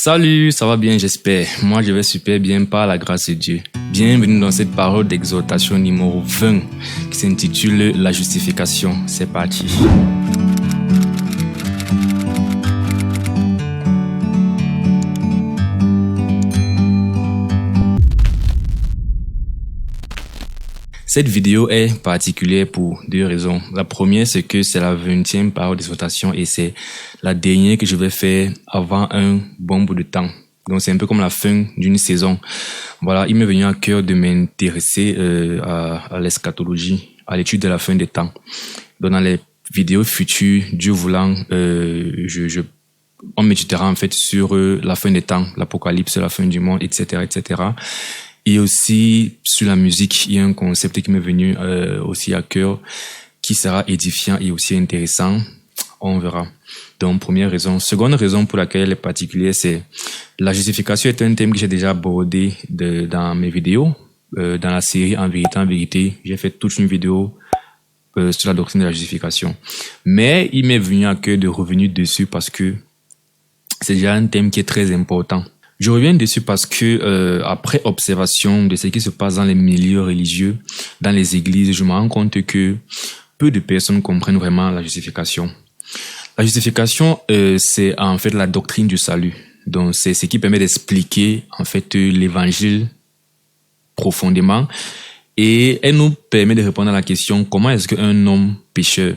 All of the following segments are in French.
Salut, ça va bien, j'espère. Moi, je vais super bien par la grâce de Dieu. Bienvenue dans cette parole d'exhortation numéro 20 qui s'intitule La justification. C'est parti. Cette vidéo est particulière pour deux raisons. La première, c'est que c'est la 20e parole d'exhortation et c'est la dernière que je vais faire avant un bon bout de temps. Donc c'est un peu comme la fin d'une saison. Voilà, il m'est venu à cœur de m'intéresser à l'eschatologie, à l'étude de la fin des temps. Donc dans les vidéos futures, Dieu voulant, on méditera en fait sur la fin des temps, l'apocalypse, la fin du monde, etc., etc. Et aussi sur la musique, il y a un concept qui m'est venu aussi à cœur, qui sera édifiant et aussi intéressant. On verra. Donc, première raison. Seconde raison pour laquelle elle est particulière, c'est la justification est un thème que j'ai déjà abordé dans mes vidéos. Dans la série En vérité, j'ai fait toute une vidéo sur la doctrine de la justification. Mais il m'est venu à cœur de revenir dessus parce que c'est déjà un thème qui est très important. Je reviens dessus parce que après observation de ce qui se passe dans les milieux religieux, dans les églises, je me rends compte que peu de personnes comprennent vraiment la justification. La justification, c'est en fait la doctrine du salut. Donc, c'est ce qui permet d'expliquer en fait l'évangile profondément et elle nous permet de répondre à la question comment est-ce qu'un homme pécheur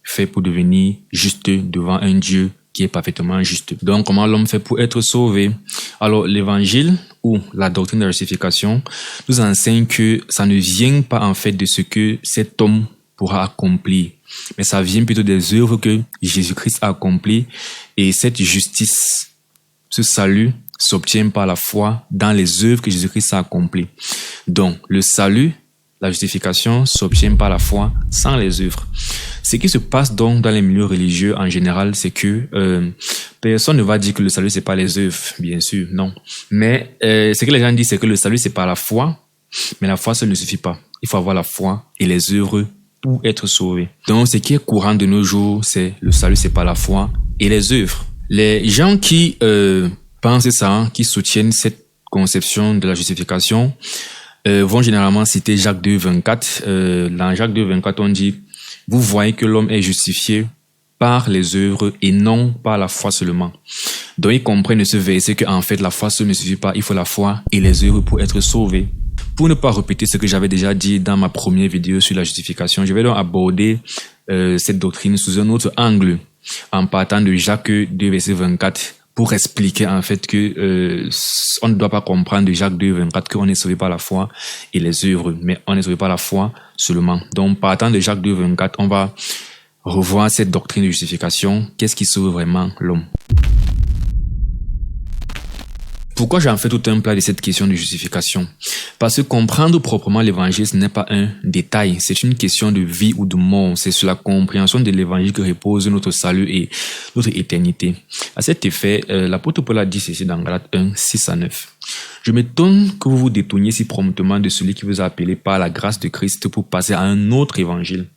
fait pour devenir juste devant un Dieu qui est parfaitement juste. Donc, comment l'homme fait pour être sauvé? Alors, l'évangile ou la doctrine de la justification nous enseigne que ça ne vient pas en fait de ce que cet homme pourra accomplir, mais ça vient plutôt des œuvres que Jésus-Christ a accomplies et cette justice, ce salut s'obtient par la foi dans les œuvres que Jésus-Christ a accomplies. Donc, le salut, la justification s'obtient par la foi sans les œuvres. Ce qui se passe donc dans les milieux religieux en général, c'est que personne ne va dire que le salut c'est pas les œuvres, bien sûr, non. Mais ce que les gens disent c'est que le salut c'est par la foi, mais la foi ça ne suffit pas. Il faut avoir la foi et les œuvres pour être sauvé. Donc ce qui est courant de nos jours, c'est le salut c'est par la foi et les œuvres. Les gens qui pensent ça, qui soutiennent cette conception de la justification, vont généralement citer Jacques 2, 24. Dans Jacques 2, 24, on dit « Vous voyez que l'homme est justifié par les œuvres et non par la foi seulement. » Donc, ils comprennent de ce verset qu'en fait, la foi seule ne suffit pas. Il faut la foi et les œuvres pour être sauvé. Pour ne pas répéter ce que j'avais déjà dit dans ma première vidéo sur la justification, je vais donc aborder cette doctrine sous un autre angle en partant de Jacques 2, verset 24. Pour expliquer en fait que on ne doit pas comprendre de Jacques 2, 24 qu'on est sauvé par la foi et les œuvres, mais on est sauvé par la foi seulement. Donc, partant de Jacques 2, 24, on va revoir cette doctrine de justification. Qu'est-ce qui sauve vraiment l'homme? Pourquoi j'en fais tout un plat de cette question de justification? Parce que comprendre proprement l'évangile, ce n'est pas un détail, c'est une question de vie ou de mort. C'est sur la compréhension de l'évangile que repose notre salut et notre éternité. À cet effet, l'apôtre Paul a dit ceci dans Galates 1, 6 à 9. Je m'étonne que vous vous détourniez si promptement de celui qui vous a appelé par la grâce de Christ pour passer à un autre évangile.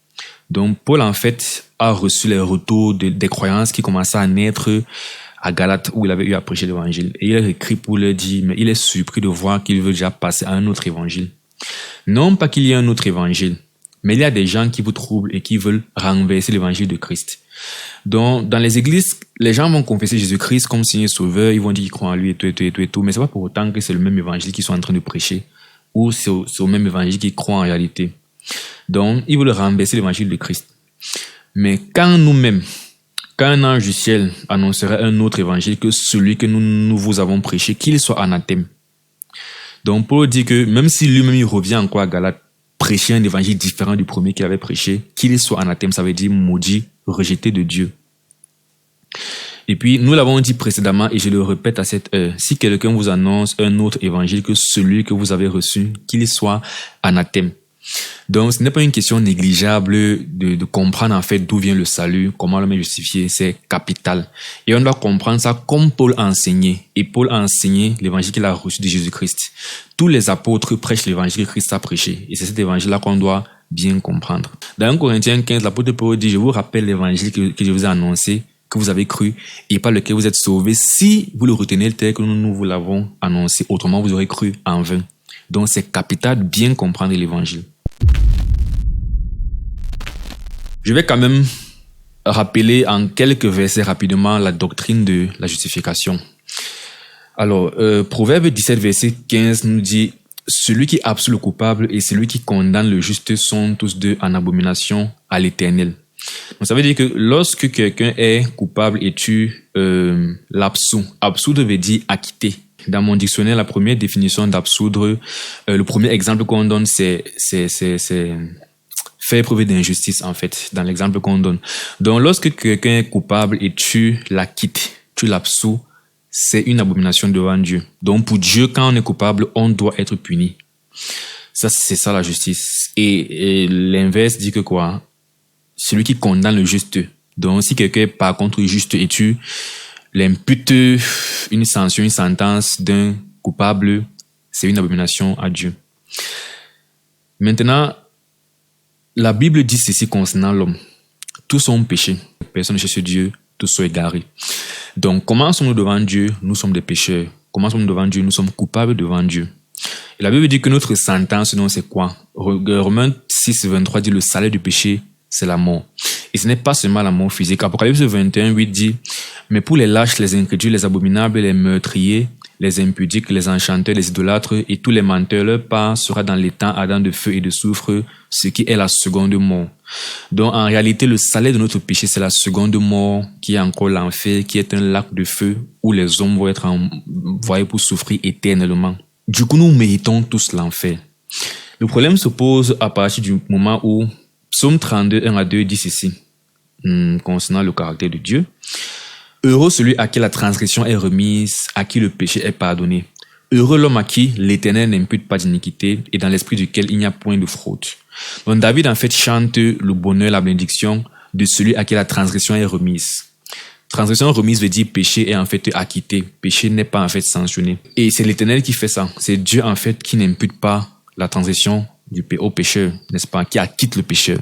Donc Paul en fait a reçu les retours des croyances qui commençaient à naître à Galates où il avait eu à prêcher l'évangile. Et il a écrit pour leur dire, mais il est surpris de voir qu'il veut déjà passer à un autre évangile. Non pas qu'il y ait un autre évangile, mais il y a des gens qui vous troublent et qui veulent renverser l'évangile de Christ. Donc, dans les églises, les gens vont confesser Jésus-Christ comme Seigneur Sauveur, ils vont dire qu'ils croient en lui et tout, mais c'est pas pour autant que c'est le même évangile qu'ils sont en train de prêcher, ou c'est au même évangile qu'ils croient en réalité. Donc, ils veulent renverser l'évangile de Christ. Mais quand un ange du ciel annoncerait un autre évangile que celui que nous vous avons prêché, qu'il soit anathème. Donc Paul dit que même si lui-même il revient encore à Galates, prêcher un évangile différent du premier qu'il avait prêché, qu'il soit anathème, ça veut dire maudit, rejeté de Dieu. Et puis nous l'avons dit précédemment et je le répète à cette heure, si quelqu'un vous annonce un autre évangile que celui que vous avez reçu, qu'il soit anathème. Donc, ce n'est pas une question négligeable de comprendre en fait d'où vient le salut, comment l'homme est justifié, c'est capital. Et on doit comprendre ça comme Paul a enseigné. Et Paul a enseigné l'évangile qu'il a reçu de Jésus-Christ. Tous les apôtres prêchent l'évangile que Christ a prêché. Et c'est cet évangile-là qu'on doit bien comprendre. Dans 1 Corinthiens 15, l'apôtre Paul dit, je vous rappelle l'évangile que je vous ai annoncé, que vous avez cru et par lequel vous êtes sauvés, si vous le retenez tel que nous vous l'avons annoncé. Autrement, vous aurez cru en vain. Donc, c'est capital de bien comprendre l'évangile. Je vais quand même rappeler en quelques versets rapidement la doctrine de la justification. Alors, Proverbe 17, verset 15 nous dit « Celui qui absout le coupable et celui qui condamne le juste sont tous deux en abomination à l'Éternel. » Donc, ça veut dire que lorsque quelqu'un est coupable et tu l'absous, absoudre veut dire acquitter. Dans mon dictionnaire, la première définition d'absoudre, le premier exemple qu'on donne, c'est faire preuve d'injustice, en fait, dans l'exemple qu'on donne. Donc, lorsque quelqu'un est coupable et tu l'acquittes, tu l'absous, c'est une abomination devant Dieu. Donc, pour Dieu, quand on est coupable, on doit être puni. Ça, c'est ça la justice. Et l'inverse dit que quoi? Celui qui condamne le juste. Donc, si quelqu'un est par contre juste et tu l'imputes une sanction, une sentence d'un coupable, c'est une abomination à Dieu. Maintenant, la Bible dit ceci concernant l'homme. Tous ont péché. Personne ne cherche Dieu. Tous sont égarés. Donc, comment sommes-nous devant Dieu? Nous sommes des pécheurs. Comment sommes-nous devant Dieu? Nous sommes coupables devant Dieu. Et la Bible dit que notre sentence, non, c'est quoi? Romains 6, 23 dit le salaire du péché, c'est la mort. Et ce n'est pas seulement la mort physique. Apocalypse 21, 8 dit mais pour les lâches, les incrédules, les abominables, les meurtriers, les impudiques, les enchanteurs, les idolâtres et tous les menteurs, leur part sera dans les temps ardents de feu et de soufre, ce qui est la seconde mort. Donc en réalité, le salaire de notre péché, c'est la seconde mort, qui est encore l'enfer, qui est un lac de feu où les hommes vont être envoyés pour souffrir éternellement. Du coup, nous méritons tous l'enfer. Le problème se pose à partir du moment où Psaume 32, 1 à 2 dit ceci, concernant le caractère de Dieu. Heureux celui à qui la transgression est remise, à qui le péché est pardonné. Heureux l'homme à qui l'Éternel n'impute pas d'iniquité et dans l'esprit duquel il n'y a point de fraude. Donc David en fait chante le bonheur, la bénédiction de celui à qui la transgression est remise. Transgression remise veut dire péché est en fait acquitté. Péché n'est pas en fait sanctionné. Et c'est l'Éternel qui fait ça. C'est Dieu en fait qui n'impute pas la transgression au pécheur, n'est-ce pas, qui acquitte le pécheur.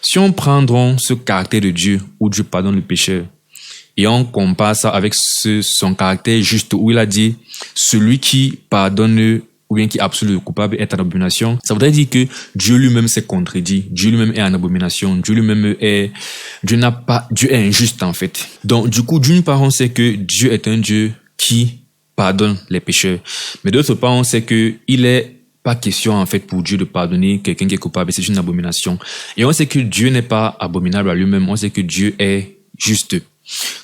Si on prend ce caractère de Dieu où Dieu pardonne le pécheur, et on compare ça avec son caractère juste où il a dit celui qui pardonne ou bien qui absolue le coupable est en abomination. Ça voudrait dire que Dieu lui-même s'est contredit. Dieu lui-même est en abomination. Dieu est injuste en fait. Donc du coup, d'une part, on sait que Dieu est un Dieu qui pardonne les pécheurs. Mais d'autre part, on sait que il est pas question en fait pour Dieu de pardonner quelqu'un qui est coupable. C'est une abomination. Et on sait que Dieu n'est pas abominable à lui-même. On sait que Dieu est juste.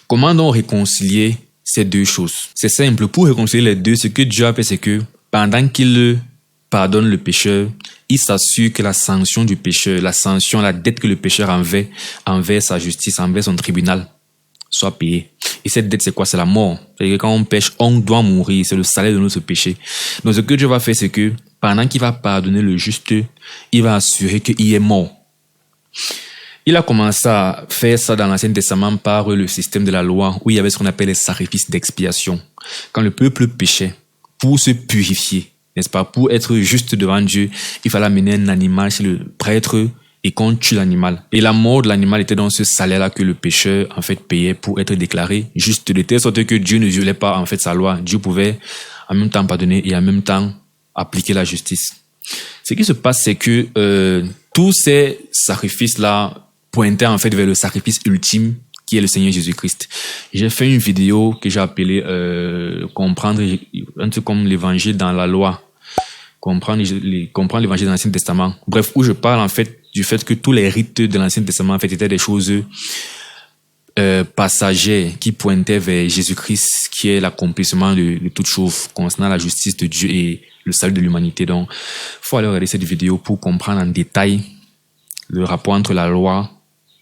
Comment donc réconcilier ces deux choses? C'est simple. Pour réconcilier les deux, ce que Dieu a fait, c'est que pendant qu'il pardonne le pécheur, il s'assure que la sanction du pécheur, la dette que le pécheur envers sa justice, envers son tribunal, soit payée. Et cette dette, c'est quoi? C'est la mort. C'est-à-dire que quand on pêche, on doit mourir. C'est le salaire de notre péché. Donc ce que Dieu va faire, c'est que pendant qu'il va pardonner le juste, il va assurer qu'il est mort. Il a commencé à faire ça dans l'Ancien Testament par le système de la loi, où il y avait ce qu'on appelle les sacrifices d'expiation. Quand le peuple péchait, pour se purifier, n'est-ce pas, pour être juste devant Dieu, il fallait amener un animal chez le prêtre et qu'on tue l'animal. Et la mort de l'animal était dans ce salaire-là que le pécheur, en fait, payait pour être déclaré juste, de telle sorte que Dieu ne violait pas, en fait, sa loi. Dieu pouvait en même temps pardonner et en même temps appliquer la justice. Ce qui se passe, c'est que tous ces sacrifices-là pointait en fait vers le sacrifice ultime qui est le Seigneur Jésus-Christ. J'ai fait une vidéo que j'ai appelée comprendre un truc comme l'évangile dans la loi, comprendre l'évangile dans l'Ancien Testament. Bref, où je parle en fait du fait que tous les rites de l'Ancien Testament en fait étaient des choses passagères qui pointaient vers Jésus-Christ qui est l'accomplissement de toutes choses concernant la justice de Dieu et le salut de l'humanité. Donc, faut aller regarder cette vidéo pour comprendre en détail le rapport entre la loi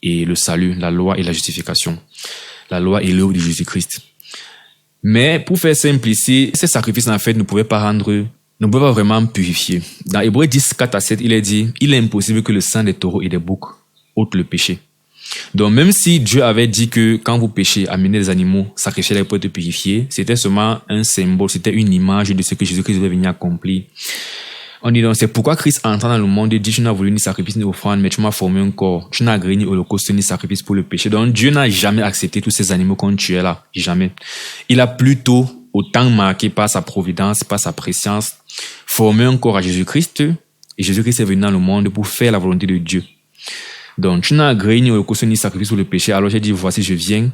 et le salut, la loi et la justification, la loi et l'œuvre de Jésus-Christ. Mais pour faire simple ici, ces sacrifices en fait ne pouvaient pas vraiment purifier. Dans Hébreux 10, 4 à 7, il est dit, il est impossible que le sang des taureaux et des boucs ôte le péché. Donc même si Dieu avait dit que quand vous péchez, amenez des animaux, sacrifiez-les pour être purifiés, c'était seulement un symbole, c'était une image de ce que Jésus-Christ devait venir accomplir. On dit donc, c'est pourquoi Christ entrant dans le monde dit, tu n'as voulu ni sacrifice ni offrande, mais tu m'as formé un corps. Tu n'as agréé ni holocauste ni sacrifice pour le péché. Donc Dieu n'a jamais accepté tous ces animaux qu'on tuait là. Jamais. Il a plutôt, autant marqué par sa providence, par sa préscience, formé un corps à Jésus-Christ. Et Jésus-Christ est venu dans le monde pour faire la volonté de Dieu. Donc tu n'as agréé ni holocauste ni sacrifice pour le péché. Alors j'ai dit, voici, je viens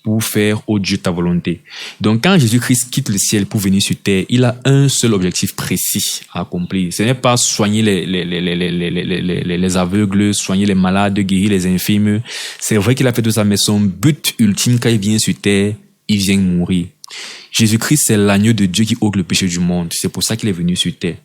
pour faire, ô Dieu, ta volonté. Donc, quand Jésus-Christ quitte le ciel pour venir sur terre, il a un seul objectif précis à accomplir. Ce n'est pas soigner les aveugles, soigner les malades, guérir les infirmes. C'est vrai qu'il a fait tout ça, mais son but ultime quand il vient sur terre, il vient mourir. Jésus-Christ, c'est l'agneau de Dieu qui ôte le péché du monde. C'est pour ça qu'il est venu sur terre.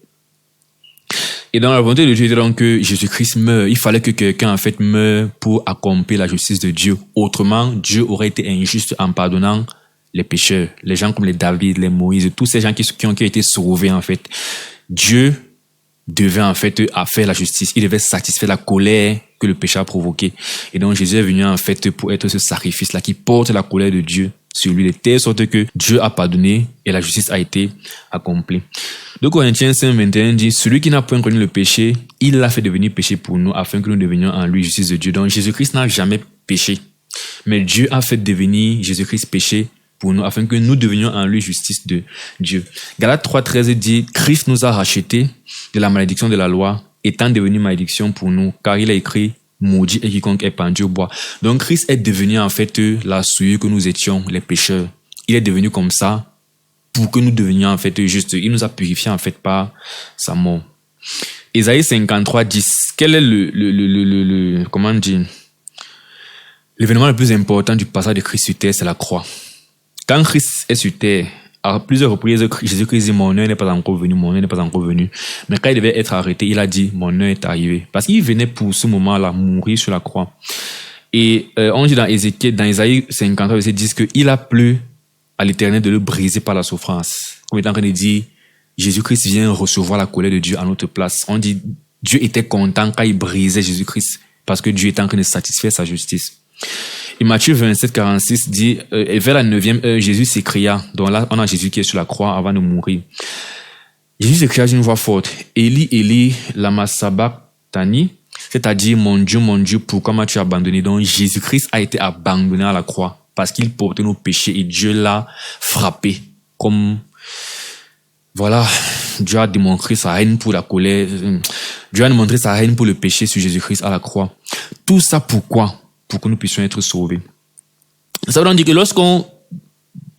Et dans la volonté de Dieu, donc que Jésus-Christ meurt. Il fallait que quelqu'un en fait meure pour accomplir la justice de Dieu. Autrement, Dieu aurait été injuste en pardonnant les pécheurs, les gens comme les David, les Moïse, tous ces gens qui ont été sauvés en fait. Dieu devait en fait faire la justice. Il devait satisfaire la colère que le péché a provoquée. Et donc Jésus est venu en fait pour être ce sacrifice-là qui porte la colère de Dieu sur lui, de telle sorte que Dieu a pardonné et la justice a été accomplie. 2 Corinthiens 5:21 dit, celui qui n'a point connu le péché, il l'a fait devenir péché pour nous, afin que nous devenions en lui justice de Dieu. Donc Jésus-Christ n'a jamais péché, mais Dieu a fait devenir Jésus-Christ péché pour nous, afin que nous devenions en lui justice de Dieu. Galates 3:13 dit, Christ nous a rachetés de la malédiction de la loi, étant devenu malédiction pour nous, car il a écrit, maudit est quiconque est pendu au bois. Donc Christ est devenu en fait la souillure que nous étions, les pécheurs. Il est devenu comme ça pour que nous devenions en fait justes. Il nous a purifiés en fait par sa mort. Ésaïe 53:10. Quel est comment dire, l'événement le plus important du passage de Christ sur terre, c'est la croix. Quand Christ est sur terre, à plusieurs reprises, Jésus-Christ dit, mon heure n'est pas encore venue, mon heure n'est pas encore venue. Mais quand il devait être arrêté, il a dit, mon heure est arrivée. Parce qu'il venait pour ce moment-là mourir sur la croix. Et on dit dans Ésaïe 53, verset 10, qu'il a plu à l'Éternel de le briser par la souffrance. Comme étant en train de dire, Jésus-Christ vient recevoir la colère de Dieu à notre place. On dit, Dieu était content quand il brisait Jésus-Christ, parce que Dieu était en train de satisfaire sa justice. Et Matthieu 27:46 dit, vers la 9e heure, Jésus s'écria. Donc là, on a Jésus qui est sur la croix avant de mourir. Jésus s'écria d'une voix forte, Élie, Élie, lama sabachthani, c'est-à-dire, mon Dieu, pourquoi m'as-tu abandonné? Donc Jésus-Christ a été abandonné à la croix parce qu'il portait nos péchés et Dieu l'a frappé. Comme, voilà, Dieu a démontré sa haine pour la colère. Dieu a démontré sa haine pour le péché sur Jésus-Christ à la croix. Tout ça pourquoi? Pour que nous puissions être sauvés. Ça veut donc dire que lorsqu'on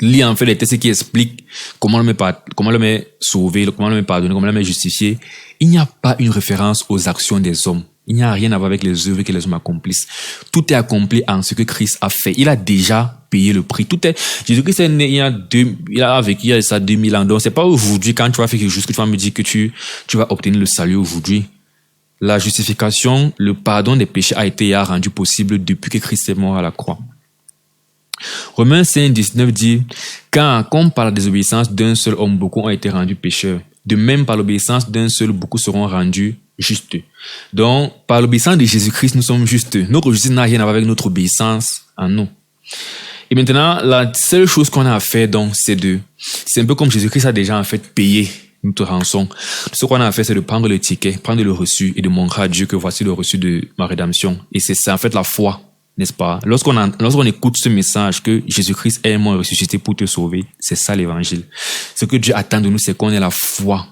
lit en fait les textes qui expliquent comment l'homme est sauvé, comment l'homme est pardonné, comment l'homme est justifié, il n'y a pas une référence aux actions des hommes. Il n'y a rien à voir avec les œuvres que les hommes accomplissent. Tout est accompli en ce que Christ a fait. Il a déjà payé le prix. Jésus-Christ est né il a vécu il y a ça 2000 ans. Donc c'est pas aujourd'hui quand tu vas faire quelque chose que tu vas me dire que tu vas obtenir le salut aujourd'hui. La justification, le pardon des péchés a été rendu possible depuis que Christ est mort à la croix. Romains 5:19 dit, car comme par la désobéissance d'un seul homme, beaucoup ont été rendus pécheurs. De même, par l'obéissance d'un seul, beaucoup seront rendus justes. Donc, par l'obéissance de Jésus-Christ, nous sommes justes. Notre justice n'a rien à voir avec notre obéissance en nous. Et maintenant, la seule chose qu'on a à faire, donc, c'est un peu comme Jésus-Christ a déjà en fait payé notre rançon. Ce qu'on a à faire, c'est de prendre le ticket, prendre le reçu et de montrer à Dieu que voici le reçu de ma rédemption. Et c'est en fait la foi, n'est-ce pas? Lorsqu'on écoute ce message que Jésus-Christ est mort et ressuscité pour te sauver, c'est ça l'évangile. Ce que Dieu attend de nous, c'est qu'on ait la foi.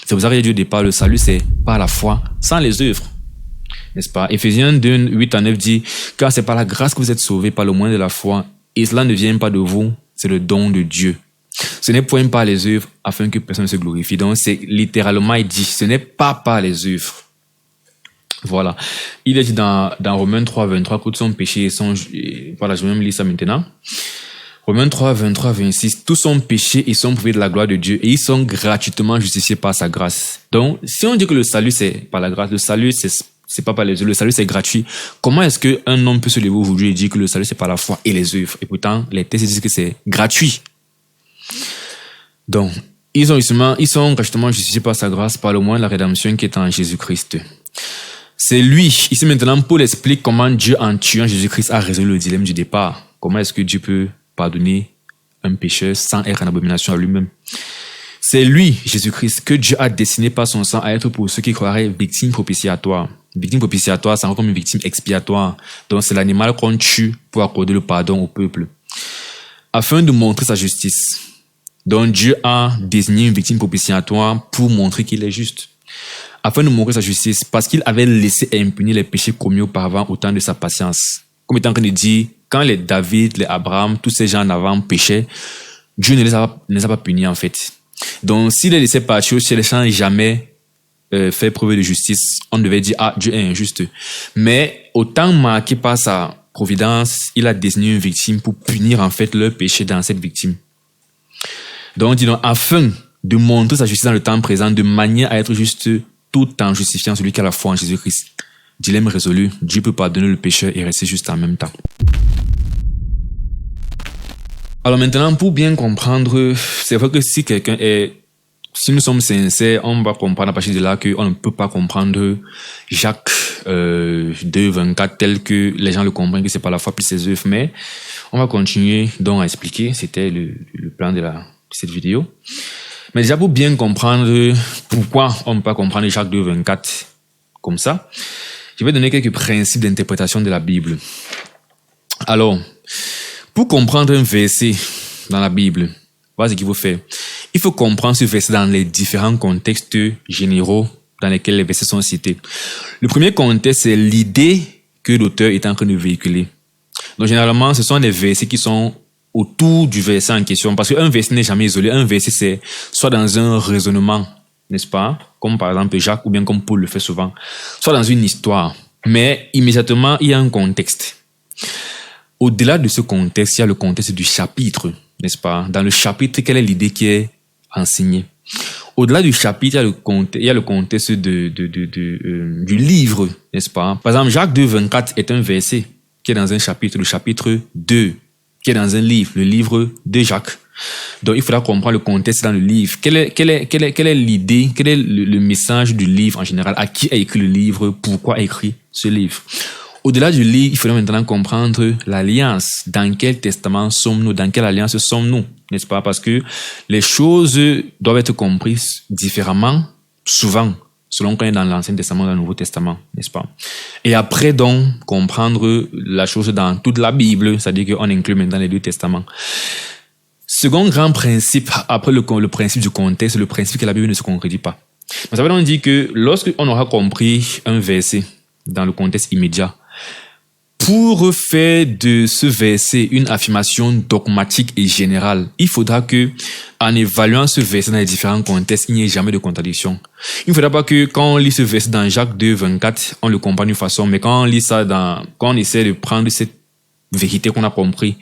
C'est pour ça que Dieu dit pas le salut, c'est par la foi, sans les œuvres. N'est-ce pas? Éphésiens 2:8-9 dit, car c'est par la grâce que vous êtes sauvés, par le moyen de la foi, et cela ne vient pas de vous, c'est le don de Dieu. Ce n'est point par les œuvres afin que personne ne se glorifie. Donc, c'est littéralement dit, ce n'est pas par les œuvres. Voilà. Il est dit dans Romains 3:23 que tous sont péchés et sont... Voilà, je vais même lire ça maintenant. Romains 3:23-26, tous sont péchés et sont privés de la gloire de Dieu et ils sont gratuitement justifiés par sa grâce. Donc, si on dit que le salut c'est par la grâce, le salut c'est pas par les œuvres, le salut c'est gratuit. Comment est-ce qu'un homme peut se lever aujourd'hui et dire que le salut c'est par la foi et les œuvres? Et pourtant, les textes disent que c'est gratuit. Donc, ils sont gratuitement justifiés par sa grâce, par le moyen de la rédemption qui est en Jésus-Christ. C'est lui, ici maintenant, Paul explique comment Dieu, en tuant Jésus-Christ, a résolu le dilemme du départ. Comment est-ce que Dieu peut pardonner un pécheur sans être en abomination à lui-même? C'est lui, Jésus-Christ, que Dieu a destiné par son sang à être pour ceux qui croiraient victime propitiatoire. Victime propitiatoire, ça rend comme une victime expiatoire. Donc c'est l'animal qu'on tue pour accorder le pardon au peuple. Afin de montrer sa justice. Donc Dieu a désigné une victime propitiatoire pour montrer qu'il est juste. Afin de montrer sa justice, parce qu'il avait laissé impuni les péchés commis auparavant au temps de sa patience. Comme étant en train de dire, quand les David, les Abraham, tous ces gens en avant péchaient, Dieu ne les a pas punis en fait. Donc s'il les laissait partir, si les gens n'ont jamais fait preuve de justice, on devait dire, ah, Dieu est injuste. Mais au temps marqué par sa providence, il a désigné une victime pour punir en fait leur péché dans cette victime. Donc on dit donc, afin de montrer sa justice dans le temps présent, de manière à être juste tout en justifiant celui qui a la foi en Jésus-Christ. Dilemme résolu, Dieu peut pardonner le pécheur et rester juste en même temps. Alors maintenant, pour bien comprendre, c'est vrai que si nous sommes sincères, on va comprendre à partir de là qu'on ne peut pas comprendre Jacques 2, 24 tel que les gens le comprennent, que c'est par la foi plus ses œuvres. Mais on va continuer donc à expliquer. C'était le plan de cette vidéo. Mais déjà pour bien comprendre pourquoi on ne peut pas comprendre Jacques 2, 24 comme ça, je vais donner quelques principes d'interprétation de la Bible. Alors, pour comprendre un verset dans la Bible, voilà ce qu'il faut faire. Il faut comprendre ce verset dans les différents contextes généraux dans lesquels les versets sont cités. Le premier contexte, c'est l'idée que l'auteur est en train de véhiculer. Donc, généralement, ce sont des versets qui sont autour du verset en question. Parce qu'un verset n'est jamais isolé. Un verset, c'est soit dans un raisonnement, n'est-ce pas? Comme par exemple Jacques ou bien comme Paul le fait souvent. Soit dans une histoire. Mais immédiatement, il y a un contexte. Au-delà de ce contexte, il y a le contexte du chapitre, n'est-ce pas? Dans le chapitre, quelle est l'idée qui est enseignée? Au-delà du chapitre, il y a le contexte du livre, n'est-ce pas? Par exemple, Jacques 2, 24 est un verset qui est dans un chapitre, le chapitre 2, qui est dans un livre, le livre de Jacques. Donc, il faudra comprendre le contexte dans le livre. Quelle est l'idée, quel est le message du livre en général? À qui a écrit le livre? Pourquoi a écrit ce livre? Au-delà du livre, il faudra maintenant comprendre l'alliance. Dans quel testament sommes-nous? Dans quelle alliance sommes-nous? N'est-ce pas? Parce que les choses doivent être comprises différemment, souvent, selon qu'on est dans l'Ancien Testament ou dans le Nouveau Testament, n'est-ce pas? Et après donc, comprendre la chose dans toute la Bible, c'est-à-dire qu'on inclut maintenant les deux testaments. Second grand principe, après le principe du contexte, le principe que la Bible ne se concrétise pas. Mais ça veut donc dire que lorsqu'on aura compris un verset dans le contexte immédiat, pour faire de ce verset une affirmation dogmatique et générale, il faudra que, en évaluant ce verset dans les différents contextes, il n'y ait jamais de contradiction. Il ne faudra pas que, quand on lit ce verset dans Jacques 2, 24, on le comprend d'une façon, mais quand on lit ça quand on essaie de prendre cette vérité qu'on a compris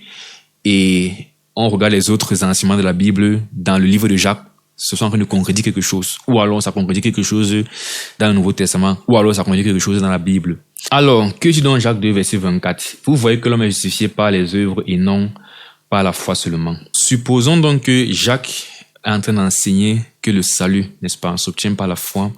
et on regarde les autres enseignements de la Bible dans le livre de Jacques, ce sont en train de concrétiser quelque chose. Ou alors ça concrétise quelque chose dans le Nouveau Testament. Ou alors ça concrétise quelque chose dans la Bible. Alors, que dit donc Jacques 2, verset 24? Vous voyez que l'homme est justifié par les œuvres et non par la foi seulement. Supposons donc que Jacques est en train d'enseigner que le salut, n'est-ce pas, s'obtient par la foi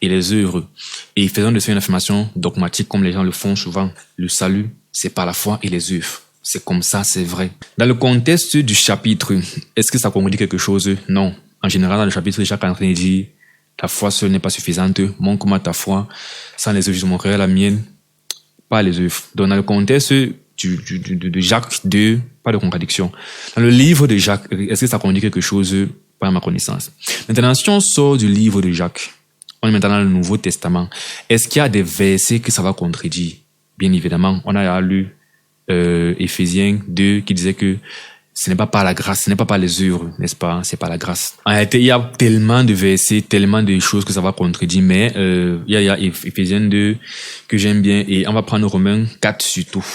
et les œuvres. Et faisons de ça une affirmation dogmatique comme les gens le font souvent. Le salut, c'est par la foi et les œuvres. C'est comme ça, c'est vrai. Dans le contexte du chapitre, est-ce que ça concrétise quelque chose? Non. En général, dans le chapitre, Jacques est en train de dire ta foi seule n'est pas suffisante. Montre-moi ta foi. Sans les œuvres, je montrerai la mienne. Pas les œuvres. Donc, dans le contexte de Jacques 2, pas de contradiction. Dans le livre de Jacques, est-ce que ça concrétise quelque chose? Pas à ma connaissance. Maintenant, si on sort du livre de Jacques, on est maintenant dans le Nouveau Testament. Est-ce qu'il y a des versets que ça va contredire? Bien évidemment, on a lu Éphésiens 2 qui disait que ce n'est pas par la grâce, ce n'est pas par les œuvres, n'est-ce pas? C'est par la grâce. En réalité, il y a tellement de versets, tellement de choses que ça va contredire, mais il y a Éphésiens 2 que j'aime bien, et on va prendre Romains 4 surtout,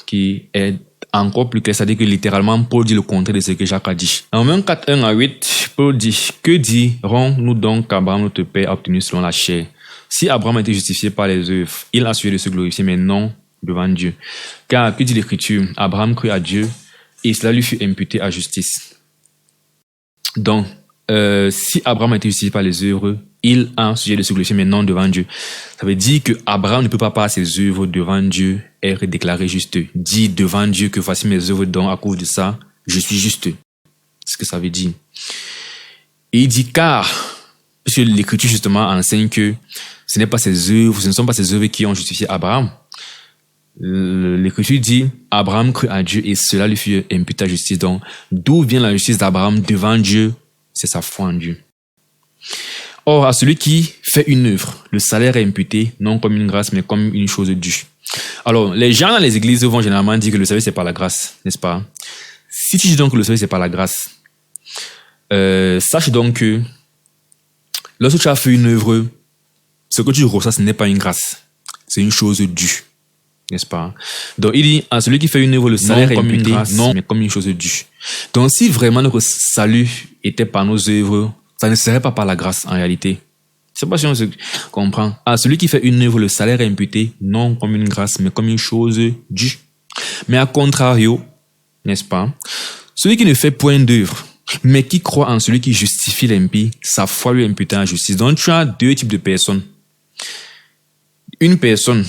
qui est encore plus clair, c'est-à-dire que littéralement, Paul dit le contraire de ce que Jacques a dit. En Romains 4, 1 à 8, Paul dit, que dirons-nous donc qu'Abraham, notre père, a obtenu selon la chair? Si Abraham a été justifié par les œuvres, il a suivi de se glorifier, mais non devant Dieu. Car, que dit l'Écriture? Abraham crut à Dieu, et cela lui fut imputé à justice. Donc, si Abraham a été justifié par les œuvres, il a un sujet de se glorifier, mais non devant Dieu. Ça veut dire que Abraham ne peut pas par ses œuvres devant Dieu être déclaré juste. Dit devant Dieu que voici mes œuvres, donc à cause de ça, je suis juste. C'est ce que ça veut dire. Et il dit car, puisque l'Écriture justement enseigne que ce ne sont pas ses œuvres qui ont justifié Abraham. L'Écriture dit Abraham crut à Dieu et cela lui fut imputé à justice. Donc, d'où vient la justice d'Abraham devant Dieu? C'est sa foi en Dieu. Or, à celui qui fait une œuvre, le salaire est imputé non comme une grâce, mais comme une chose due. Alors, les gens dans les églises vont généralement dire que le salut c'est par la grâce, n'est-ce pas? Si tu dis donc que le salut c'est par la grâce, sache donc que lorsque tu as fait une œuvre, ce que tu reçois, ce n'est pas une grâce, c'est une chose due. N'est-ce pas? Donc, il dit, à celui qui fait une œuvre, le salaire est imputé, non, mais comme une chose due. Donc, si vraiment notre salut était par nos œuvres, ça ne serait pas par la grâce, en réalité. C'est pas si on se comprend. À celui qui fait une œuvre, le salaire est imputé, non comme une grâce, mais comme une chose due. Mais à contrario, n'est-ce pas? Celui qui ne fait point d'œuvre, mais qui croit en celui qui justifie l'impie, sa foi lui impute en justice. Donc, tu as deux types de personnes. Une personne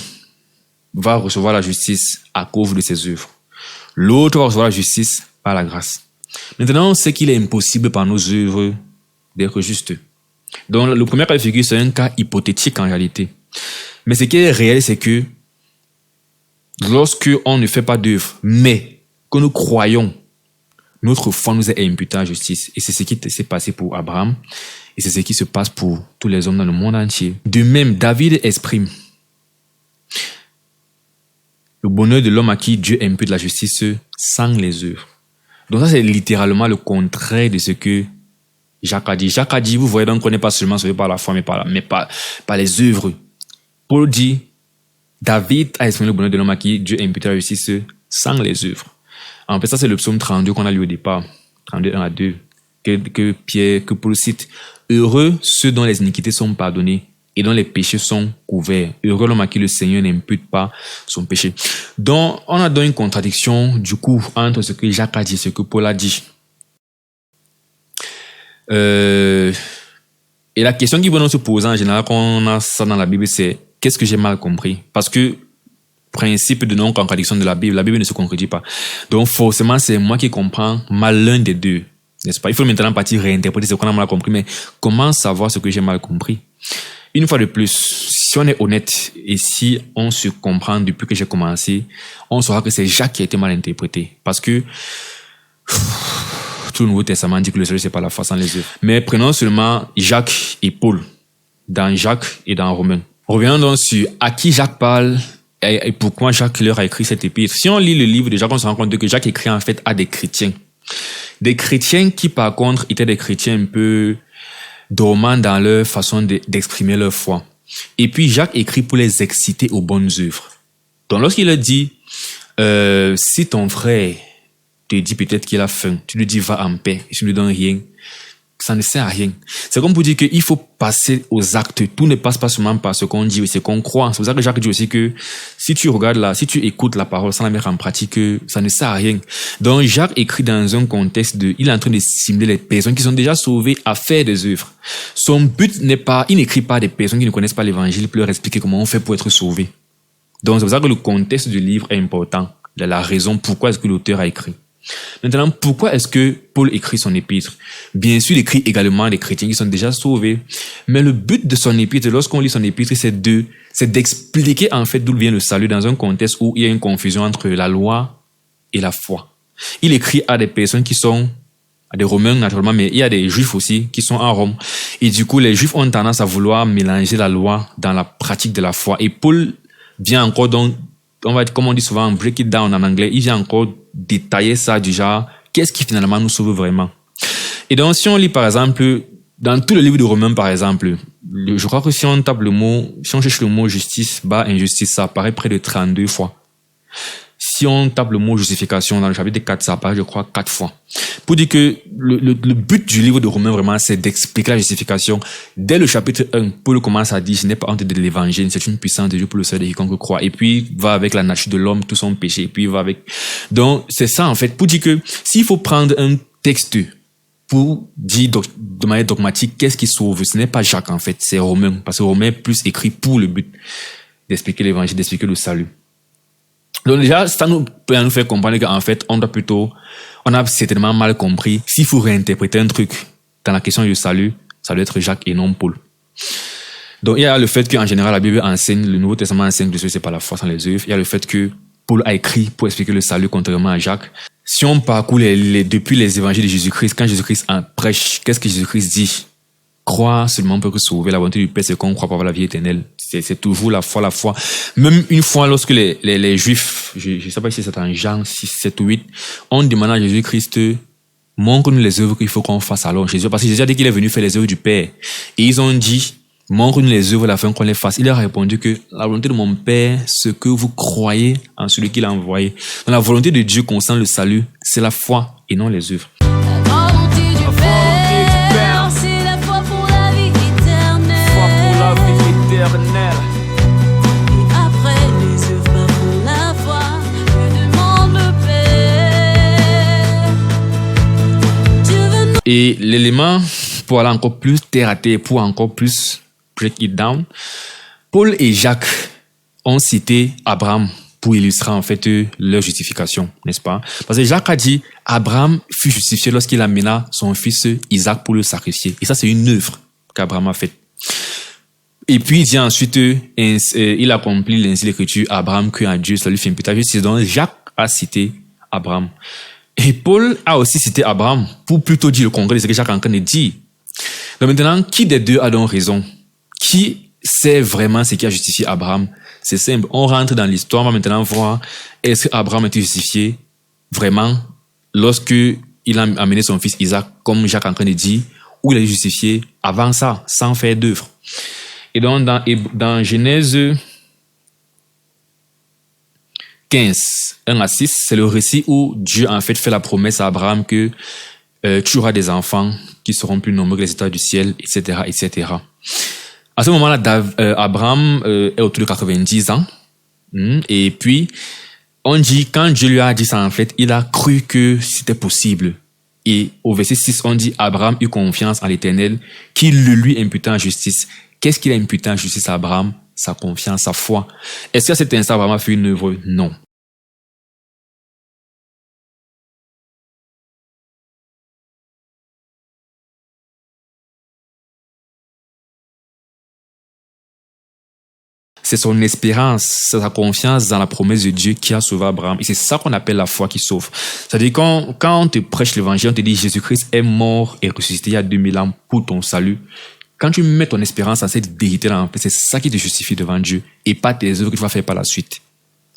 va recevoir la justice à cause de ses œuvres. L'autre va recevoir la justice par la grâce. Maintenant, on sait qu'il est impossible par nos œuvres d'être juste. Donc, le premier cas de figure, c'est un cas hypothétique en réalité. Mais ce qui est réel, c'est que lorsque on ne fait pas d'œuvre, mais que nous croyons, notre foi nous est imputée en justice. Et c'est ce qui s'est passé pour Abraham. Et c'est ce qui se passe pour tous les hommes dans le monde entier. De même, David exprime le bonheur de l'homme à qui Dieu impute la justice sans les œuvres. Donc ça, c'est littéralement le contraire de ce que Jacques a dit. Jacques a dit, vous voyez donc qu'on n'est pas seulement sauvé par la foi, mais par les œuvres. Paul dit, David a exprimé le bonheur de l'homme à qui Dieu impute la justice sans les œuvres. En fait, ça, c'est le psaume 32 qu'on a lu au départ, 32, 1 à 2, que Paul cite. Heureux ceux dont les iniquités sont pardonnées et dont les péchés sont couverts. Heureux l'homme à qui le Seigneur n'impute pas son péché. Donc, on a donc une contradiction, du coup, entre ce que Jacques a dit et ce que Paul a dit. Et la question qui va nous se poser en général quand on a ça dans la Bible, c'est qu'est-ce que j'ai mal compris? Parce que, principe de non-contradiction de la Bible ne se concrétise pas. Donc, forcément, c'est moi qui comprends mal l'un des deux. N'est-ce pas? Il faut maintenant partir réinterpréter ce qu'on a mal compris, mais comment savoir ce que j'ai mal compris? Une fois de plus, si on est honnête et si on se comprend depuis que j'ai commencé, on saura que c'est Jacques qui a été mal interprété. Parce que tout le Nouveau Testament dit que le salut, c'est pas la foi sans les œuvres. Mais prenons seulement Jacques et Paul, dans Jacques et dans Romains. Revenons donc sur à qui Jacques parle et pourquoi Jacques leur a écrit cette épître. Si on lit le livre de Jacques, on se rend compte que Jacques écrit en fait à des chrétiens. Des chrétiens qui, par contre, étaient des chrétiens un peu dormants dans leur façon d'exprimer leur foi. Et puis, Jacques écrit pour les exciter aux bonnes œuvres. Donc, lorsqu'il leur dit, si ton frère te dit peut-être qu'il a faim, tu lui dis va en paix, et tu ne lui donnes rien, ça ne sert à rien. C'est comme pour dire qu'il faut passer aux actes. Tout ne passe pas seulement par ce qu'on dit ou ce qu'on croit. C'est pour ça que Jacques dit aussi que si tu regardes là, si tu écoutes la parole sans la mettre en pratique, ça ne sert à rien. Donc Jacques écrit dans un contexte il est en train de stimuler les personnes qui sont déjà sauvées à faire des œuvres. Son but n'est pas, il n'écrit pas des personnes qui ne connaissent pas l'évangile pour leur expliquer comment on fait pour être sauvé. Donc c'est pour ça que le contexte du livre est important. La raison pourquoi est-ce que l'auteur a écrit. Maintenant, pourquoi est-ce que Paul écrit son épître? Bien sûr, il écrit également des chrétiens qui sont déjà sauvés. Mais le but de son épître, lorsqu'on lit son épître, c'est d'expliquer en fait d'où vient le salut dans un contexte où il y a une confusion entre la loi et la foi. Il écrit à des personnes qui sont, à des Romains naturellement, mais il y a des Juifs aussi qui sont en Rome. Et du coup, les Juifs ont tendance à vouloir mélanger la loi dans la pratique de la foi. Et Paul vient encore donc, on va dire, comme on dit souvent, break it down en anglais, il vient encore détailler ça du genre, qu'est-ce qui finalement nous sauve vraiment? Et donc, si on lit par exemple, dans tout le livre de Romains par exemple, je crois que si on cherche le mot justice, injustice, ça apparaît près de 32 fois. Si on tape le mot justification dans le chapitre 4, ça apparaît, je crois, 4 fois. Pour dire que le but du livre de Romains, vraiment, c'est d'expliquer la justification. Dès le chapitre 1, Paul commence à dire, ce n'est pas honte de l'évangile, c'est une puissance de Dieu pour le salut de quiconque croit. Et puis, va avec la nature de l'homme, tout son péché. Et puis, va avec... Donc, c'est ça, en fait, pour dire que s'il faut prendre un texte pour dire de manière dogmatique qu'est-ce qui sauve, ce n'est pas Jacques, en fait, c'est Romains. Parce que Romains est plus écrit pour le but d'expliquer l'évangile, d'expliquer le salut. Donc déjà, ça peut nous faire comprendre qu'en fait, on a certainement mal compris s'il faut réinterpréter un truc. dans la question du salut, ça doit être Jacques et non Paul. Donc, il y a le fait qu'en général, la Bible enseigne, le Nouveau Testament enseigne que c'est par la foi sans les œuvres. Il y a le fait que Paul a écrit pour expliquer le salut, contrairement à Jacques. Si on parcourt depuis les évangiles de Jésus-Christ, quand Jésus-Christ en prêche, qu'est-ce que Jésus-Christ dit? Croire seulement pour sauver. La volonté du Père, c'est qu'on croit pour avoir la vie éternelle. C'est toujours la foi, la foi. Même une fois, lorsque les Juifs, je ne sais pas si c'est en Jean 6, 7 ou 8, on demande à Jésus-Christ, montre-nous les œuvres qu'il faut qu'on fasse alors. Parce que Jésus a dit qu'il est venu faire les œuvres du Père. Et ils ont dit, montre-nous les œuvres afin qu'on les fasse. Il leur a répondu que la volonté de mon Père, ce que vous croyez en celui qu'il a envoyé. Donc la volonté de Dieu concernant le salut, c'est la foi et non les œuvres. La volonté du Père, c'est la foi pour la vie éternelle. Foi pour la vie éternelle. Et après les œuvres pour la foi, que demande le Père. Dieu veut nous... Et l'élément, pour aller encore plus terre à terre, pour encore plus break it down, Paul et Jacques ont cité Abraham pour illustrer en fait leur justification, n'est-ce pas? Parce que Jacques a dit, Abraham fut justifié lorsqu'il amena son fils Isaac pour le sacrifier. Et ça, c'est une œuvre qu'Abraham a faite. Et puis, il dit ensuite, il accomplit ainsi l'écriture, Abraham crut en Dieu, ça lui fait imputer justice. Donc, Jacques a cité Abraham. Et Paul a aussi cité Abraham pour plutôt dire le contraire de ce que Jacques est en train de dire. Donc maintenant, qui des deux a donc raison? Qui sait vraiment ce qui a justifié Abraham? C'est simple. On rentre dans l'histoire. On va maintenant voir est-ce qu'Abraham a été justifié vraiment lorsque il a amené son fils Isaac, comme Jacques est en train de dire, ou il a été justifié avant ça, sans faire d'œuvre. Et donc, dans Genèse 15, 1 à 6, c'est le récit où Dieu en fait la promesse à Abraham que tu auras des enfants qui seront plus nombreux que les étoiles du ciel, etc., etc. À ce moment-là, Abraham est autour de 90 ans. Et puis, on dit, quand Dieu lui a dit ça, en fait, il a cru que c'était possible. Et au verset 6, on dit, Abraham eut confiance en l'Éternel, qui le lui imputa en justice. Qu'est-ce qu'il a imputé en justice à Abraham? Sa confiance, sa foi. Est-ce qu'à cet instant, Abraham a fait une œuvre? Non. C'est son espérance, c'est sa confiance dans la promesse de Dieu qui a sauvé Abraham. Et c'est ça qu'on appelle la foi qui sauve. C'est-à-dire quand on te prêche l'évangile, on te dit Jésus-Christ est mort et ressuscité il y a 2000 ans pour ton salut. Quand tu mets ton espérance en cette vérité-là, c'est ça qui te justifie devant Dieu et pas tes œuvres que tu vas faire par la suite.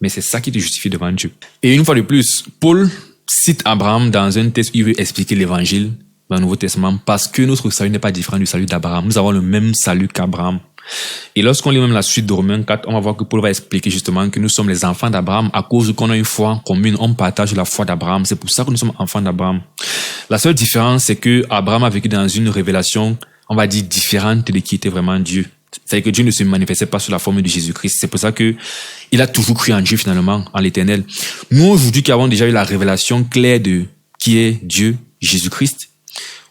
Mais c'est ça qui te justifie devant Dieu. Et une fois de plus, Paul cite Abraham dans un texte où il veut expliquer l'évangile dans le Nouveau Testament parce que notre salut n'est pas différent du salut d'Abraham. Nous avons le même salut qu'Abraham. Et lorsqu'on lit même la suite de Romains 4, on va voir que Paul va expliquer justement que nous sommes les enfants d'Abraham à cause qu'on a une foi commune, on partage la foi d'Abraham. C'est pour ça que nous sommes enfants d'Abraham. La seule différence, c'est que Abraham a vécu dans une révélation, on va dire, différente de qui était vraiment Dieu. C'est-à-dire que Dieu ne se manifestait pas sous la forme de Jésus-Christ. C'est pour ça que il a toujours cru en Dieu finalement, en l'Éternel. Nous, aujourd'hui, qui avons déjà eu la révélation claire de qui est Dieu, Jésus-Christ,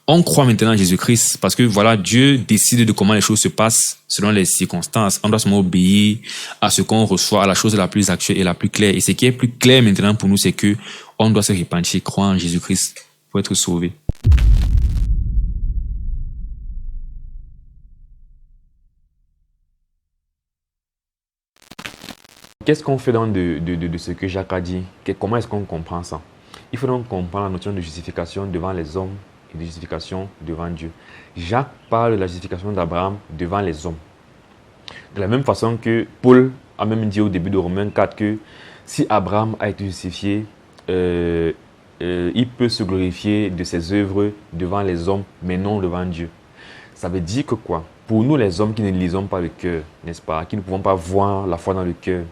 on croit maintenant en Jésus-Christ parce que voilà, Dieu décide de comment les choses se passent selon les circonstances. On doit seulement obéir à ce qu'on reçoit, à la chose la plus actuelle et la plus claire. Et ce qui est plus clair maintenant pour nous, c'est que on doit se repentir, croire en Jésus-Christ pour être sauvé. Qu'est-ce qu'on fait donc de ce que Jacques a dit? Comment est-ce qu'on comprend ça? Il faut donc comprendre la notion de justification devant les hommes et de justification devant Dieu. Jacques parle de la justification d'Abraham devant les hommes. De la même façon que Paul a même dit au début de Romains 4 que si Abraham a été justifié, il peut se glorifier de ses œuvres devant les hommes, mais non devant Dieu. Ça veut dire que quoi? Pour nous les hommes qui ne lisons pas le cœur, n'est-ce pas? Qui ne pouvons pas voir la foi dans le cœur.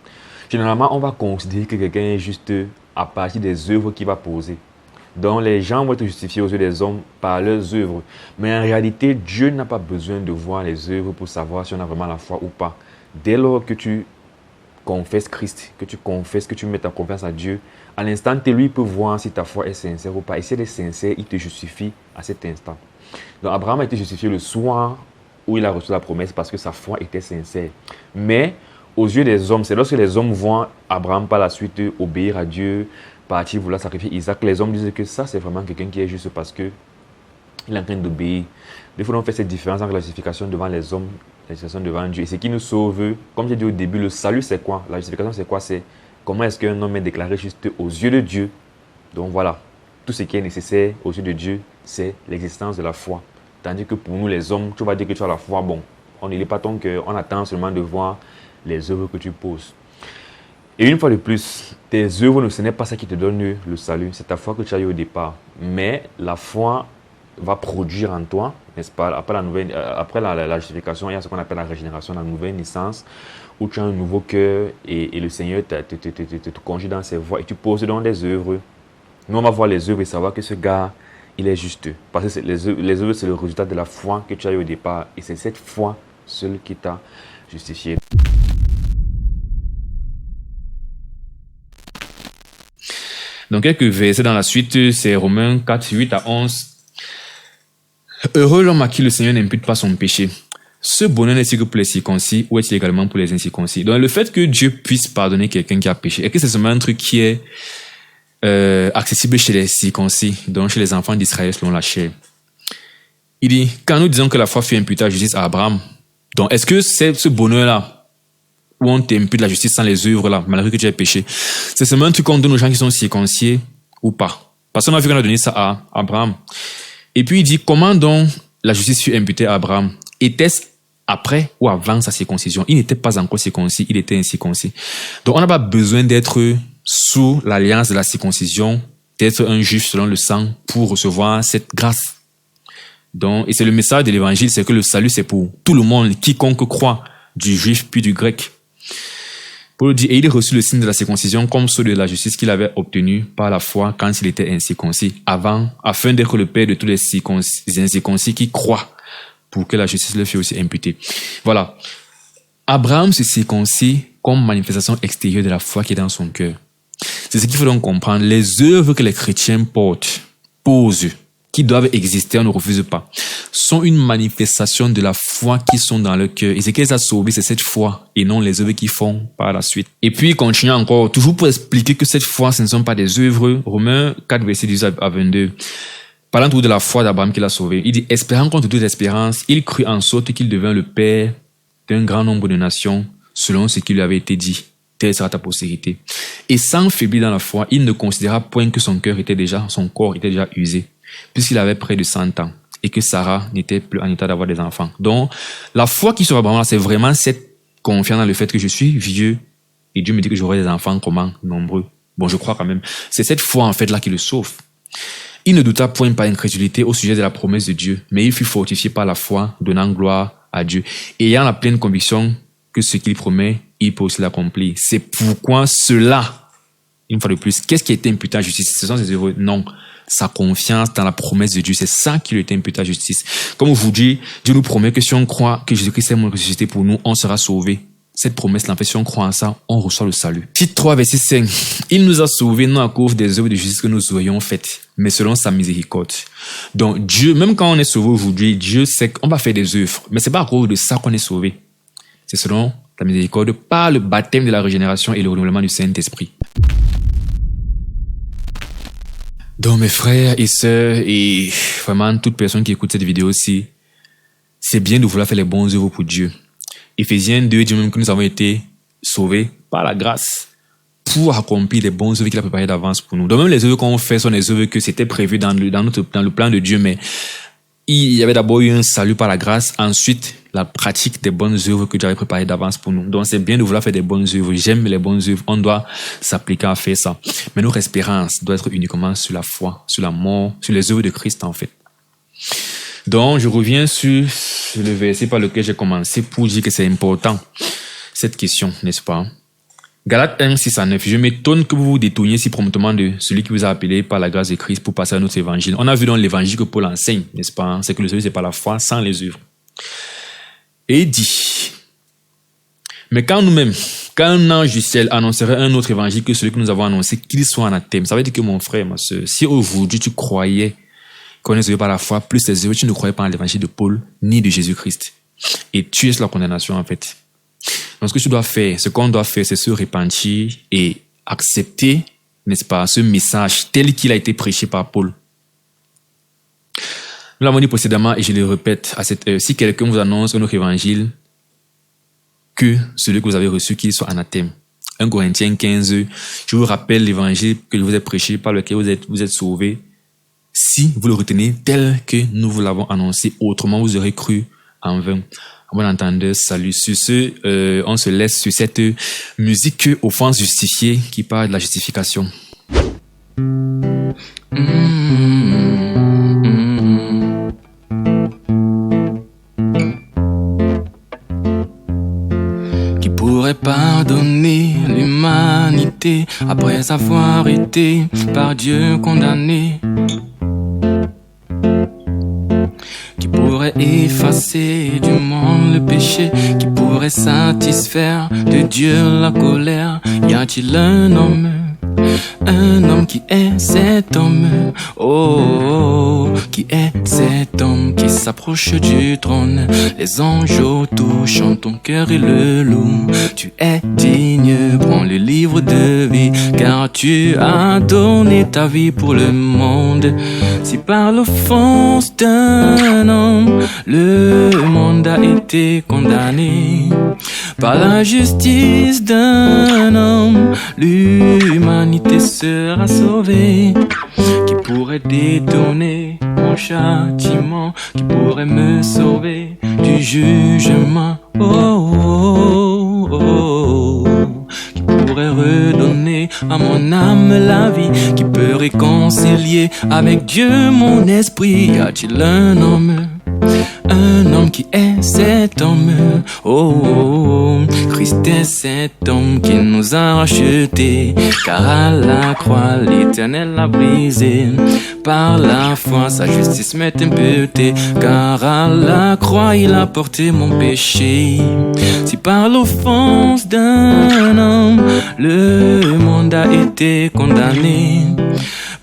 Généralement, on va considérer que quelqu'un est juste à partir des œuvres qu'il va poser. Donc, les gens vont être justifiés aux yeux des hommes par leurs œuvres. Mais en réalité, Dieu n'a pas besoin de voir les œuvres pour savoir si on a vraiment la foi ou pas. Dès lors que tu confesses Christ, que tu confesses, que tu mets ta confiance à Dieu, à l'instant T, lui peut voir si ta foi est sincère ou pas. Et si elle est sincère, il te justifie à cet instant. Donc, Abraham a été justifié le soir où il a reçu la promesse parce que sa foi était sincère. Mais aux yeux des hommes, c'est lorsque les hommes voient Abraham par la suite obéir à Dieu, partir vouloir sacrifier Isaac, les hommes disent que ça c'est vraiment quelqu'un qui est juste parce que il est en train d'obéir. Il faut donc faire cette différence entre la justification devant les hommes, la justification devant Dieu. Et ce qui nous sauve, comme j'ai dit au début, le salut c'est quoi? La justification c'est quoi? C'est comment est-ce qu'un homme est déclaré juste aux yeux de Dieu. Donc voilà, tout ce qui est nécessaire aux yeux de Dieu, c'est l'existence de la foi. Tandis que pour nous les hommes, tu vas dire que tu as la foi, bon, on ne lit pas ton cœur, on attend seulement de voir les œuvres que tu poses. Et une fois de plus, tes œuvres, ce n'est pas ça qui te donne le salut, c'est ta foi que tu as eu au départ. Mais la foi va produire en toi, n'est-ce pas, après la justification, il y a ce qu'on appelle la régénération, la nouvelle naissance, où tu as un nouveau cœur et le Seigneur te conduit dans ses voies et tu poses donc des œuvres. Nous, on va voir les œuvres et savoir que ce gars, il est juste. Parce que les œuvres, c'est le résultat de la foi que tu as eu au départ. Et c'est cette foi seule qui t'a justifié. Donc, quelques versets dans la suite, c'est Romains 4, 8 à 11. Heureux l'homme à qui le Seigneur n'impute pas son péché. Ce bonheur n'est-il que pour les circoncis ou est-il également pour les incirconcis? Donc, le fait que Dieu puisse pardonner quelqu'un qui a péché, est-ce que c'est seulement un truc qui est accessible chez les circoncis, donc chez les enfants d'Israël selon la chair? Il dit, quand nous disons que la foi fut imputée à la justice à Abraham, donc est-ce que c'est ce bonheur-là où on t'impute la justice sans les œuvres-là, malgré que tu aies péché, c'est seulement un truc qu'on donne aux gens qui sont circoncis ou pas? Parce qu'on a vu qu'on a donné ça à Abraham. Et puis il dit, comment donc la justice fut imputée à Abraham? Était-ce après ou avant sa circoncision? Il n'était pas encore circoncis, il était incirconcis. Donc on n'a pas besoin d'être sous l'alliance de la circoncision, d'être un juif selon le sang pour recevoir cette grâce. Donc, et c'est le message de l'évangile, c'est que le salut c'est pour tout le monde, quiconque croit, du juif puis du grec. Paul dit, et il reçut le signe de la circoncision comme ceux de la justice qu'il avait obtenu par la foi quand il était incirconcis, afin d'être le père de tous les incirconcis qui croient, pour que la justice leur fût aussi imputée. Voilà. Abraham se circoncit comme manifestation extérieure de la foi qui est dans son cœur. C'est ce qu'il faut donc comprendre. Les œuvres que les chrétiens posent, qui doivent exister, on ne refuse pas, sont une manifestation de la foi qui sont dans le cœur. Et ce qui les a sauvés, c'est cette foi et non les œuvres qu'ils font par la suite. Et puis, il continue encore, toujours pour expliquer que cette foi, ce ne sont pas des œuvres. Romains 4, verset 18 à 22. Parlant toujours de la foi d'Abraham qui l'a sauvé, il dit, espérant contre toute espérance, il crut en sorte qu'il devint le père d'un grand nombre de nations, selon ce qui lui avait été dit. Telle sera ta postérité. Et sans faiblir dans la foi, il ne considéra point que son corps était déjà usé, puisqu'il avait près de 100 ans, et que Sarah n'était plus en état d'avoir des enfants. Donc, la foi qui sera Abraham, c'est vraiment cette confiance dans le fait que je suis vieux, et Dieu me dit que j'aurai des enfants, comment? Nombreux. Bon, je crois quand même. C'est cette foi, en fait, là qui le sauve. Il ne douta point par incrédulité au sujet de la promesse de Dieu, mais il fut fortifié par la foi, donnant gloire à Dieu, ayant la pleine conviction que ce qu'il promet, il peut aussi l'accomplir. C'est pourquoi cela, une fois de plus, qu'est-ce qui a été imputé à justice? Ce sont ses œuvres? Non. Sa confiance dans la promesse de Dieu, c'est ça qui lui a été imputé à justice. Comme aujourd'hui, Dieu nous promet que si on croit que Jésus-Christ est mort et ressuscité pour nous, on sera sauvé. Cette promesse-là, en fait, si on croit en ça, on reçoit le salut. Titre 3, verset 5. Il nous a sauvés non à cause des œuvres de justice que nous aurions faites, mais selon sa miséricorde. Donc Dieu, même quand on est sauvé aujourd'hui, Dieu sait qu'on va faire des œuvres, mais c'est pas à cause de ça qu'on est sauvé. C'est selon la miséricorde par le baptême de la régénération et le renouvellement du Saint-Esprit. Donc mes frères et sœurs et vraiment toute personne qui écoute cette vidéo aussi, c'est bien de vouloir faire les bons œuvres pour Dieu. Éphésiens 2 dit même que nous avons été sauvés par la grâce pour accomplir les bonnes œuvres qu'il a préparées d'avance pour nous. Donc même les œuvres qu'on fait sont des œuvres que c'était prévu dans le plan de Dieu, mais il y avait d'abord eu un salut par la grâce, ensuite la pratique des bonnes œuvres que Dieu avait préparées d'avance pour nous. Donc c'est bien de vouloir faire des bonnes œuvres. J'aime les bonnes œuvres. On doit s'appliquer à faire ça. Mais notre espérance doit être uniquement sur la foi, sur la mort, sur les œuvres de Christ en fait. Donc je reviens sur le verset par lequel j'ai commencé pour dire que c'est important cette question, n'est-ce pas? Galates 1, 6 à 9. Je m'étonne que vous vous détourniez si promptement de celui qui vous a appelé par la grâce de Christ pour passer à notre évangile. On a vu dans l'évangile que Paul enseigne, n'est-ce pas? C'est que le salut, c'est par la foi sans les œuvres. Et il dit, mais quand nous-mêmes, quand un ange du ciel annoncerait un autre évangile que celui que nous avons annoncé, qu'il soit anathème. Ça veut dire que mon frère, ma soeur, si aujourd'hui tu croyais qu'on est sauvé par la foi, plus les œuvres, tu ne croyais pas en l'évangile de Paul, ni de Jésus-Christ. Et tu es sur la condamnation, en fait. Donc, ce que tu dois faire, ce qu'on doit faire, c'est se repentir et accepter, n'est-ce pas, ce message tel qu'il a été prêché par Paul. Nous l'avons dit précédemment et je le répète à cette heure. Si quelqu'un vous annonce un autre évangile que celui que vous avez reçu, qu'il soit anathème. 1 Corinthiens 15, je vous rappelle l'évangile que je vous ai prêché, par lequel vous êtes sauvés. Si vous le retenez tel que nous vous l'avons annoncé, autrement vous aurez cru en vain. Bon entendeur, salut. Sur ce, on se laisse sur cette musique offense justifiée qui parle de la justification. Qui pourrait pardonner l'humanité après avoir été par Dieu condamné? Qui pourrait effacer du monde le péché, qui pourrait satisfaire de Dieu la colère? Y a-t-il un homme qui est cet homme? Oh, qui est cet homme qui s'approche du trône? Les anges autour chantent ton cœur et le louent. Tu es digne, prends le livre de vie, car tu as donné ta vie pour le monde. Si par l'offense d'un homme, le monde a été condamné, par la justice d'un homme, l'humanité sera sauvée. Qui pourrait détourner mon châtiment? Qui pourrait me sauver du jugement? Oh, oh, oh. Qui pourrait redonner à mon âme la vie? Qui peut réconcilier avec Dieu mon esprit? Y a-t-il un homme qui est cet homme? Oh, oh, oh. Christ est cet homme qui nous a rachetés, car à la croix l'Éternel a brisé. Par la foi sa justice m'est imputée, car à la croix il a porté mon péché. Si par l'offense d'un homme le monde a été condamné,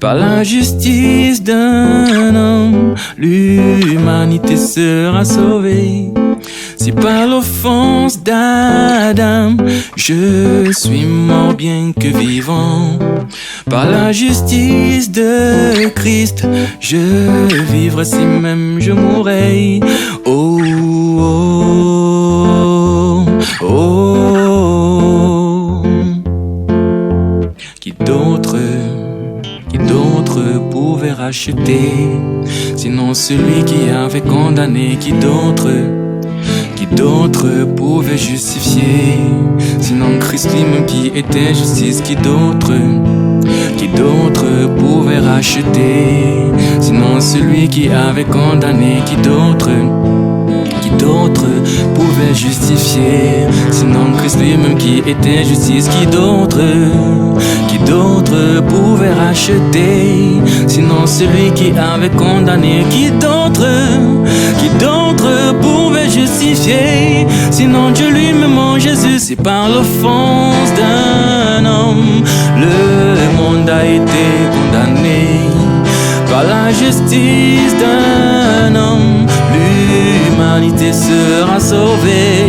par la justice d'un homme, l'humanité sera sauvée. Si par l'offense d'Adam, je suis mort bien que vivant, par la justice de Christ, je vivrai si même je mourrai. Oh, oh, oh, oh. Qui d'autre pouvait racheter, sinon celui qui avait condamné? Qui d'autre pouvait justifier, sinon Christ lui-même qui était justice? Qui d'autre pouvait racheter, sinon celui qui avait condamné? Qui d'autre pouvait justifier, sinon Christ lui-même qui était justice? Qui d'autre pouvait racheter, sinon celui qui avait condamné? Qui d'autre pouvait justifier, sinon Dieu lui-même en Jésus? C'est par l'offense d'un homme le monde a été condamné, par la justice d'un homme l'humanité sera sauvée.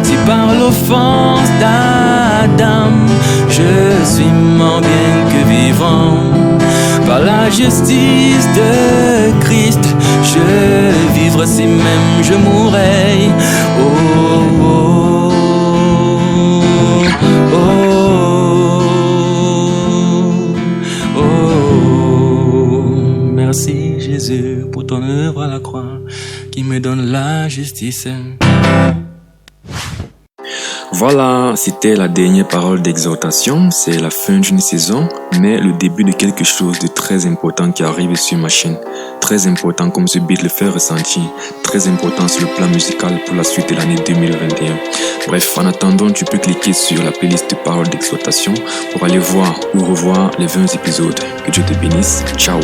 Si par l'offense d'Adam, je suis mort bien que vivant, par la justice de Christ, je vivrai si même je mourrai. Oh, oh, oh, oh, oh. Merci Jésus pour ton œuvre à la croix qui me donne la justice. Voilà, c'était la dernière parole d'exhortation. C'est la fin d'une saison, mais le début de quelque chose de très important qui arrive sur ma chaîne. Très important comme ce beat le fait ressentir. Très important sur le plan musical pour la suite de l'année 2021. Bref, en attendant, tu peux cliquer sur la playlist de paroles d'exhortation pour aller voir ou revoir les 20 épisodes. Que Dieu te bénisse. Ciao.